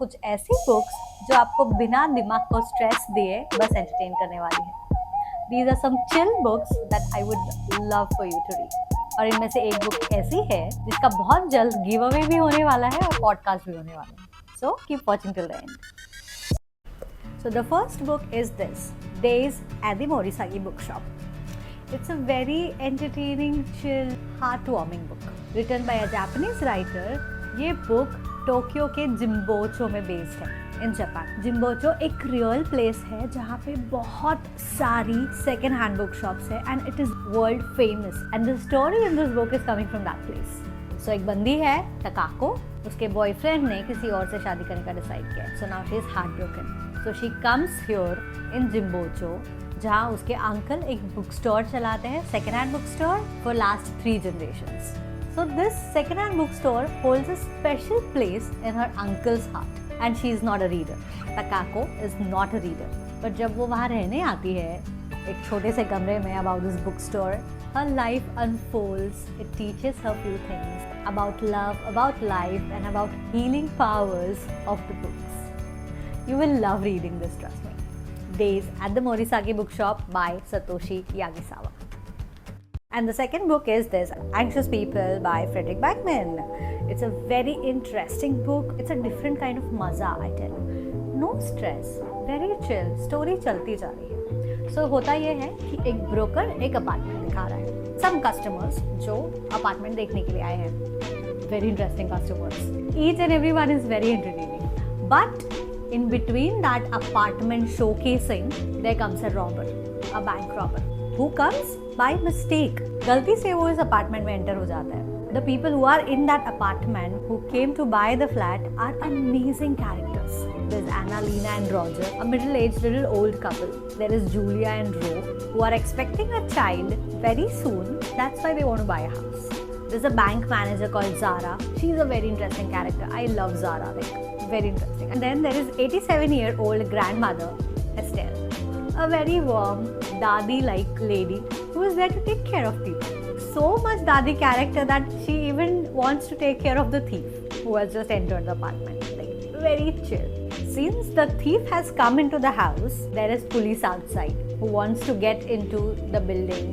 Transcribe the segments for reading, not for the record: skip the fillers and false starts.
कुछ ऐसी बुक्स जो आपको बिना दिमाग को स्ट्रेस दिए बस एंटरटेन करने वाली है। These are some chill books that I would love for you to read. और इनमें से एक बुक ऐसी है जिसका बहुत जल्द गिव अवे भी होने वाला है और पॉडकास्ट भी होने वाला है। So keep watching till the end. So the first book is this, Days at the Morisagi Bookshop. It's a very entertaining, chill, heartwarming book. Written by a Japanese writer, ये book टोक्यो के जिम्बोचो में based है in Japan. जिम्बोचो एक real place है जहाँ पे बहुत सारी सेकेंड हैंड बुक शॉप्स है and it is world famous and the story in this book is coming from that place. So एक बंदी है तकाको, उसके बॉयफ्रेंड ने किसी और से शादी करने का डिसाइड किया। So now she is heart broken. So she comes here in Jimbocho जहाँ उसके अंकल एक बुक स्टोर चलाते हैं, second hand book store for last 3 generations. So this second-hand bookstore holds a special place in her uncle's heart, and she is not a reader. Takako is not a reader. But जब वो वहाँ रहने आती है एक छोटे से कमरे में about this bookstore, her life unfolds. It teaches her few things about love, about life, and about healing powers of the books. You will love reading this, trust me. Days at the Morisagi Bookshop by Satoshi Yagisawa. And the second book is this, Anxious People by Frederick Backman. It's a very interesting book. It's a different kind of maza, I tell you. No stress, very chill. Story चलती जा रही है. So होता ये है कि एक broker एक अपार्टमेंट दिखा रहा है. Some customers जो अपार्टमेंट देखने के लिए आए हैं. Very interesting customers. Each and everyone is very entertaining. But in between that apartment showcasing, there comes a robber, a bank robber. Who comes by mistake. गलती से वो इस अपार्टमेंट में एंटर हो जाता है. The people who are in that apartment who came to buy the flat are amazing characters. There's Anna, Lena and Roger, a middle-aged little old couple. There is Julia and Ro, who are expecting a child very soon. That's why they want to buy a house. There's a bank manager called Zara. She's a very interesting character. I love Zara, like very interesting. And then there is 87-year-old grandmother, Estelle. A very warm, dadi-like lady who is there to take care of people. So much dadi character that she even wants to take care of the thief who has just entered the apartment. Like, very chill. Since the thief has come into the house, there is police outside who wants to get into the building,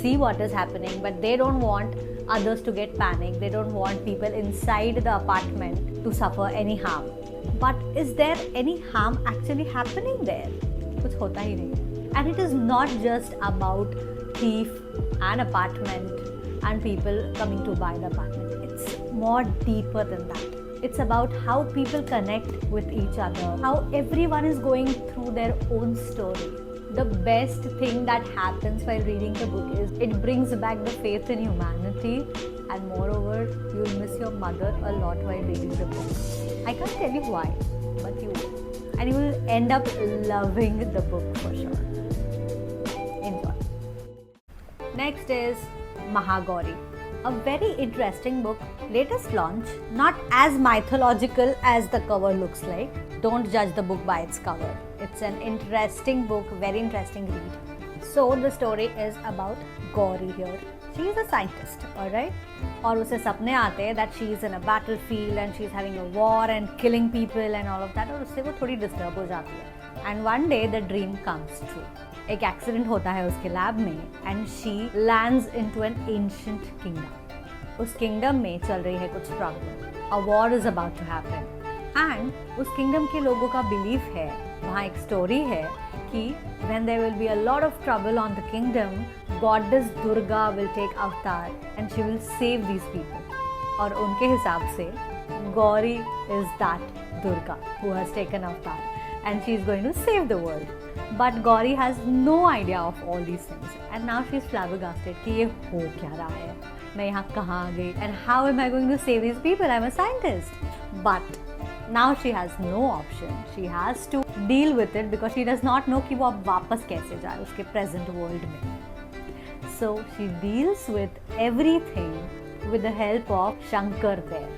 see what is happening, but they don't want others to get panicked. They don't want people inside the apartment to suffer any harm. But is there any harm actually happening there? कुछ होता ही नहीं. And it is not just about thief and apartment and people coming to buy the apartment. It's more deeper than that. It's about how people connect with each other, how everyone is going through their own story. The best thing that happens while reading the book is it brings back the faith in humanity, and moreover, you'll miss your mother a lot while reading the book. I can't tell you why, but you will. And you will end up loving the book for sure. Enjoy. Next is Mahagauri, a very interesting book, latest launch, not as mythological as the cover looks like. Don't judge the book by its cover. It's an interesting book, very interesting read. So the story is about Gauri here. She is a scientist, alright? और उसे सपने आते हैं that she is in a battlefield and she is having a war and killing people and all of that, और उससे वो थोड़ी disturb हो जाती है. And one day the dream comes true. एक एक्सीडेंट होता है उसके लैब में and she lands into an ancient kingdom. उस किंगडम में चल रही है कुछ problem. A war is about to happen. And उस किंगडम के लोगों का बिलीफ है, वहाँ एक स्टोरी है कि when there will be a lot of trouble on the kingdom, goddess Durga will take avatar and she will save these people. और उनके हिसाब से Gauri is that Durga who has taken avatar and she is going to save the world. But Gauri has no idea of all these things and now she is flabbergasted कि ये हो क्या रहा है, मैं यहाँ कहाँ आ गई, and how am I going to save these people? I'm a scientist. But now she has no option. She has to deal with it because she does not know कि वो अब वापस कैसे जाए उसके present world में. So she deals with everything with the help of Shankar there.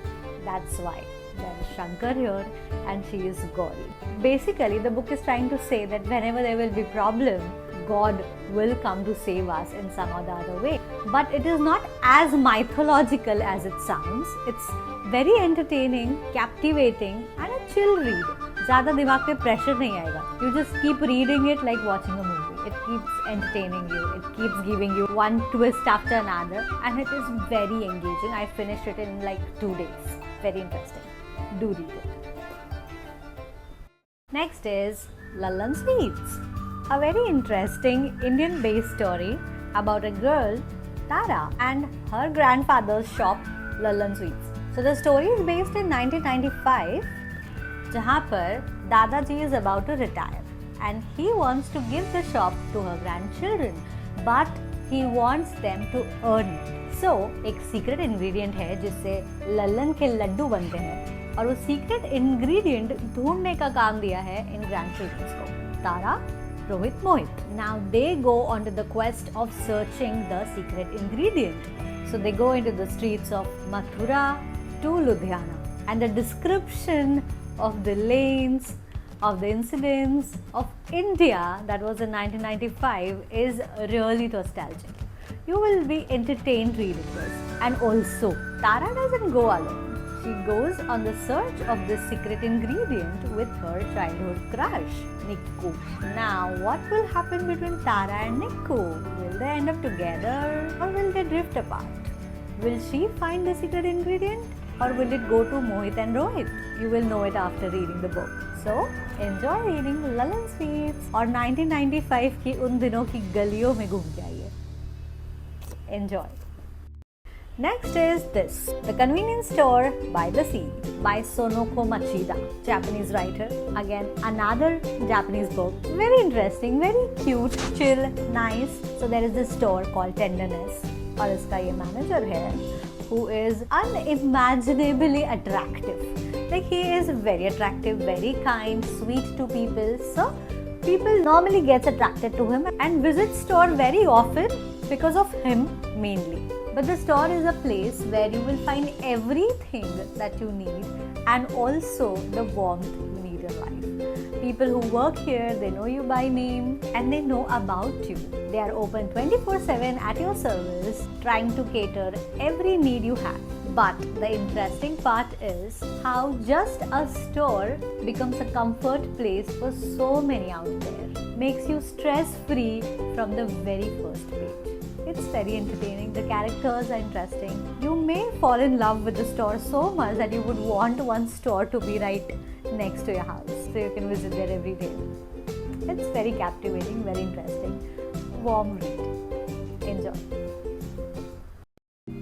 That's why there is Shankar here and she is Gauri. Basically, the book is trying to say that whenever there will be problem, God will come to save us in some or the other way. But it is not as mythological as it sounds. It's very entertaining, captivating and a chill read. ज़्यादा दिमाग पे pressure नहीं आएगा. You just keep reading it like watching a movie. It keeps entertaining you. It keeps giving you one twist after another, and it is very engaging. I finished it in like 2 days. Very interesting. Do read it. Next is Lallan Sweets, a very interesting Indian-based story about a girl, Tara, and her grandfather's shop, Lallan Sweets. So the story is based in 1995, जहाँ पर दादाजी is about to retire and he wants to give the shop to her grandchildren, but he wants them to earn it. So एक secret ingredient है जिससे लल्लन के लड्डू बनते हैं और वो secret ingredient ढूंढने का काम दिया है इन grandchildren को, तारा, रोहित, मोहित. Now they go on to the quest of searching the secret ingredient. So they go into the streets of Mathura to Ludhiana, and the description of the lanes, of the incidents of India that was in 1995 is really nostalgic. You will be entertained reading this. And also, Tara doesn't go alone. She goes on the search of this secret ingredient with her childhood crush, Nikku. Now, what will happen between Tara and Nikku? Will they end up together or will they drift apart? Will she find the secret ingredient? Or will it go to Mohit and Rohit? You will know it after reading the book. So, enjoy reading Lallan Sweets और 1995 की उन दिनों की गलियों में घूम जाइए. Enjoy. Next is this, The Convenience Store by the Sea by Sonoko Machida, Japanese writer. Again, another Japanese book. Very interesting, very cute, chill, nice. So there is this store called Tenderness और इसका ये manager है who is unimaginably attractive. Like he is very attractive, very kind, sweet to people. So people normally gets attracted to him and visit store very often because of him mainly. But the store is a place where you will find everything that you need and also the warmth you need in life. People who work here, they know you by name and they know about you. They are open 24/7 at your service, trying to cater every need you have. But the interesting part is how just a store becomes a comfort place for so many out there. Makes you stress-free from the very first page. It's very entertaining. The characters are interesting. You may fall in love with the store so much that you would want one store to be right next to your house, so you can visit there every day. It's very captivating, very interesting. Warm read. Enjoy.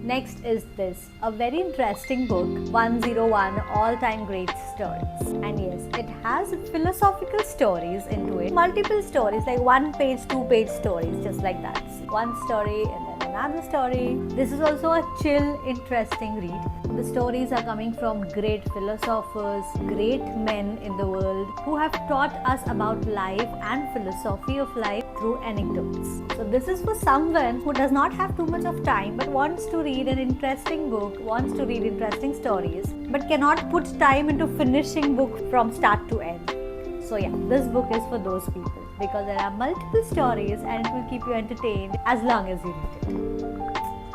Next is this, a very interesting book, 101 All-Time Great Stories. And yes, it has philosophical stories into it. Multiple stories, like 1 page, 2 page stories, just like that. One story and then another story. This is also a chill, interesting read. The stories are coming from great philosophers, great men in the world who have taught us about life and philosophy of life through anecdotes. So this is for someone who does not have too much of time but wants to read an interesting book, wants to read interesting stories, but cannot put time into finishing book from start to end. So yeah, this book is for those people because there are multiple stories and it will keep you entertained as long as you read it.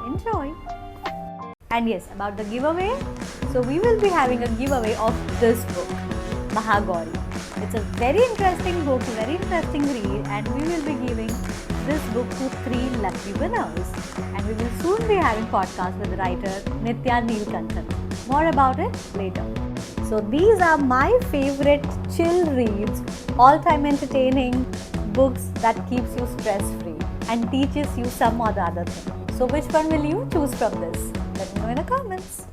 Enjoy! And yes, about the giveaway, so we will be having a giveaway of this book, Mahagauri. It's a very interesting book, very interesting read, and we will be giving this book to 3 lucky winners. And we will soon be having podcast with writer Nitya Neelkanthan. More about it later. So these are my favorite chill reads, all-time entertaining books that keeps you stress-free and teaches you some or the other thing. So which one will you choose from this? Let me know in the comments.